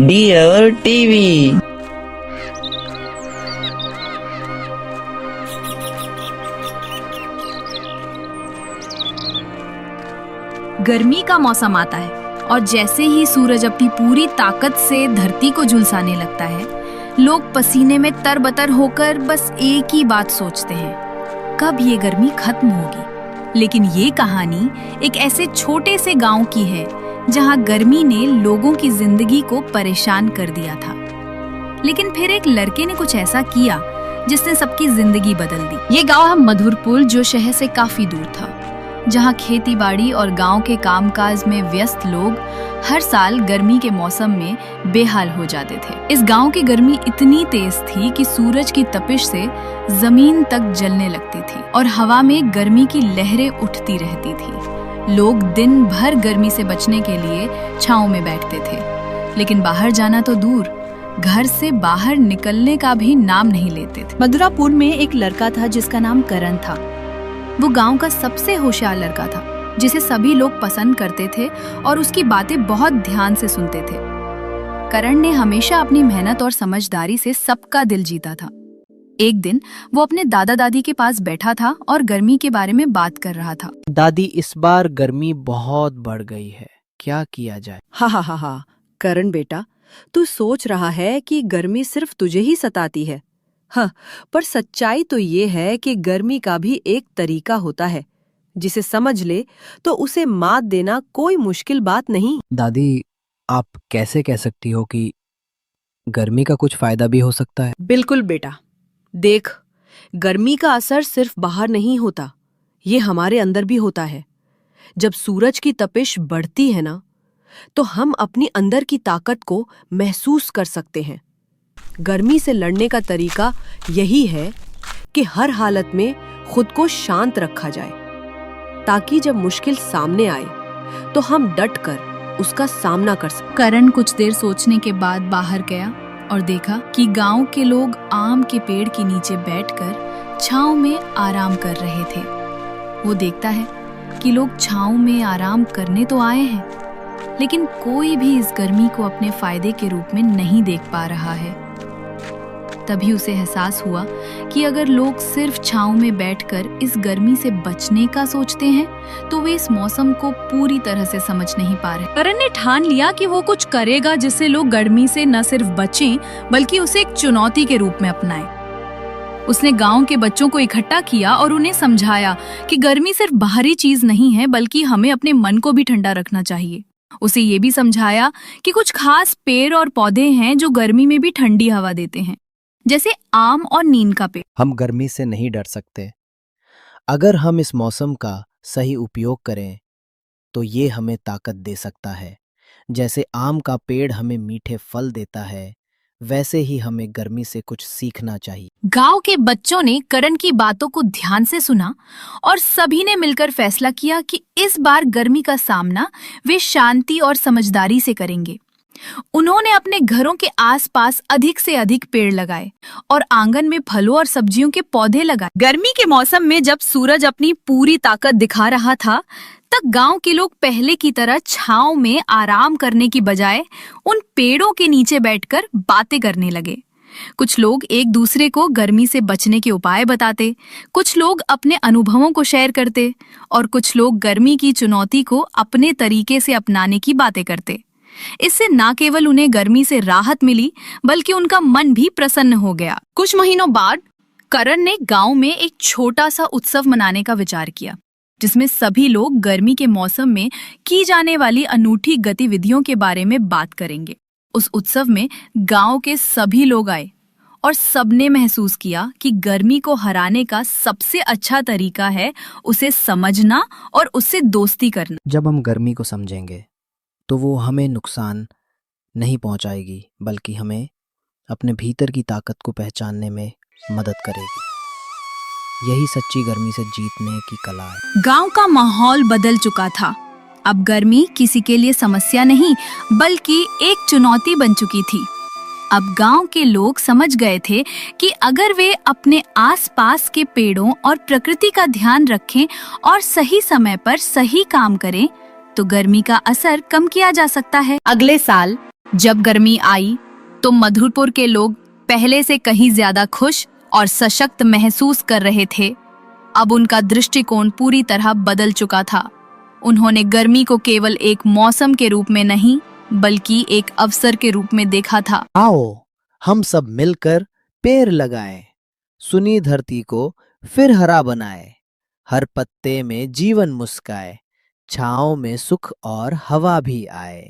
Dear TV. गर्मी का मौसम आता है और जैसे ही सूरज अपनी पूरी ताकत से धरती को झुलसाने लगता है, लोग पसीने में तरबतर होकर बस एक ही बात सोचते हैं, कब ये गर्मी खत्म होगी। लेकिन ये कहानी एक ऐसे छोटे से गांव की है जहां गर्मी ने लोगों की जिंदगी को परेशान कर दिया था। लेकिन फिर एक लड़के ने कुछ ऐसा किया जिसने सबकी जिंदगी बदल दी। ये गांव है मधुरपुर, जो शहर से काफी दूर था, जहां खेती बाड़ी और गांव के कामकाज में व्यस्त लोग हर साल गर्मी के मौसम में बेहाल हो जाते थे। इस गांव की गर्मी इतनी तेज थी कि सूरज की तपिश से जमीन तक जलने लगती थी और हवा में गर्मी की लहरें उठती रहती थी। लोग दिन भर गर्मी से बचने के लिए छांव में बैठते थे, लेकिन बाहर जाना तो दूर, घर से बाहर निकलने का भी नाम नहीं लेते थे। मधुरापुर में एक लड़का था जिसका नाम करण था। वो गांव का सबसे होशियार लड़का था, जिसे सभी लोग पसंद करते थे और उसकी बातें बहुत ध्यान से सुनते थे। करण ने हमेशा अपनी मेहनत और समझदारी से सबका दिल जीता था। एक दिन वो अपने दादा दादी के पास बैठा था और गर्मी के बारे में बात कर रहा था। दादी, इस बार गर्मी बहुत बढ़ गई है, क्या किया जाए? हा, करण बेटा, तू सोच रहा है कि गर्मी सिर्फ तुझे ही सताती है। हाँ, पर सच्चाई तो ये है कि गर्मी का भी एक तरीका होता है, जिसे समझ ले तो उसे मात देना कोई मुश्किल बात नहीं। दादी, आप कैसे कह सकती हो कि गर्मी का कुछ फायदा भी हो सकता है? बिल्कुल बेटा, देख, गर्मी का असर सिर्फ बाहर नहीं होता, ये हमारे अंदर भी होता है। जब सूरज की तपिश बढ़ती है ना, तो हम अपनी अंदर की ताकत को महसूस कर सकते हैं। गर्मी से लड़ने का तरीका यही है कि हर हालत में खुद को शांत रखा जाए, ताकि जब मुश्किल सामने आए तो हम डटकर उसका सामना कर सकें। करण कुछ देर सोचने के बाद बाहर गया और देखा कि गांव के लोग आम के पेड़ के नीचे बैठकर छांव में आराम कर रहे थे। वो देखता है कि लोग छांव में आराम करने तो आए हैं, लेकिन कोई भी इस गर्मी को अपने फायदे के रूप में नहीं देख पा रहा है। तभी उसे एहसास हुआ कि अगर लोग सिर्फ छांव में बैठकर इस गर्मी से बचने का सोचते हैं, तो वे इस मौसम को पूरी तरह से समझ नहीं पा रहे। करण ने ठान लिया कि वो कुछ करेगा जिससे लोग गर्मी से न सिर्फ बचें, बल्कि उसे एक चुनौती के रूप में अपनाएं। उसने गांव के बच्चों को इकट्ठा किया और उन्हें समझाया कि गर्मी सिर्फ बाहरी चीज नहीं है, बल्कि हमें अपने मन को भी ठंडा रखना चाहिए। उसे ये भी समझाया कि कुछ खास पेड़ और पौधे हैं जो गर्मी में भी ठंडी हवा देते हैं, जैसे आम और नीम का पेड़। हम गर्मी से नहीं डर सकते। अगर हम इस मौसम का सही उपयोग करें तो ये हमें ताकत दे सकता है। जैसे आम का पेड़ हमें मीठे फल देता है, वैसे ही हमें गर्मी से कुछ सीखना चाहिए। गांव के बच्चों ने करण की बातों को ध्यान से सुना और सभी ने मिलकर फैसला किया कि इस बार गर्मी का सामना वे शांति और समझदारी से करेंगे। उन्होंने अपने घरों के आसपास अधिक से अधिक पेड़ लगाए और आंगन में फलों और सब्जियों के पौधे लगाए। गर्मी के मौसम में जब सूरज अपनी पूरी ताकत दिखा रहा था, तब गांव के लोग पहले की तरह छांव में आराम करने की बजाय उन पेड़ों के नीचे बैठकर बातें करने लगे। कुछ लोग एक दूसरे को गर्मी से बचने के उपाय बताते, कुछ लोग अपने अनुभवों को शेयर करते और कुछ लोग गर्मी की चुनौती को अपने तरीके से अपनाने की बातें करते। इससे न केवल उन्हें गर्मी से राहत मिली, बल्कि उनका मन भी प्रसन्न हो गया। कुछ महीनों बाद करण ने गांव में एक छोटा सा उत्सव मनाने का विचार किया, जिसमें सभी लोग गर्मी के मौसम में की जाने वाली अनूठी गतिविधियों के बारे में बात करेंगे। उस उत्सव में गांव के सभी लोग आए और सबने महसूस किया कि गर्मी को हराने का सबसे अच्छा तरीका है उसे समझना और उससे दोस्ती करना। जब हम गर्मी को समझेंगे तो वो हमें नुकसान नहीं पहुंचाएगी, बल्कि हमें अपने भीतर की ताकत को पहचानने में मदद करेगी। यही सच्ची गर्मी से जीतने की कला है। गांव का माहौल बदल चुका था। अब गर्मी किसी के लिए समस्या नहीं, बल्कि एक चुनौती बन चुकी थी। अब गांव के लोग समझ गए थे कि अगर वे अपने आसपास के पेड़ों और प्रकृति का ध्यान रखें और सही समय पर सही काम करें, तो गर्मी का असर कम किया जा सकता है। अगले साल जब गर्मी आई तो मधुपुर के लोग पहले से कहीं ज्यादा खुश और सशक्त महसूस कर रहे थे। अब उनका दृष्टिकोण पूरी तरह बदल चुका था। उन्होंने गर्मी को केवल एक मौसम के रूप में नहीं बल्कि एक अवसर के रूप में देखा था। आओ हम सब मिलकर पेड़ लगाएं, सुनी धरती को फिर हरा बनाए, हर पत्ते में जीवन मुस्काए, छाँव में सुख और हवा भी आए।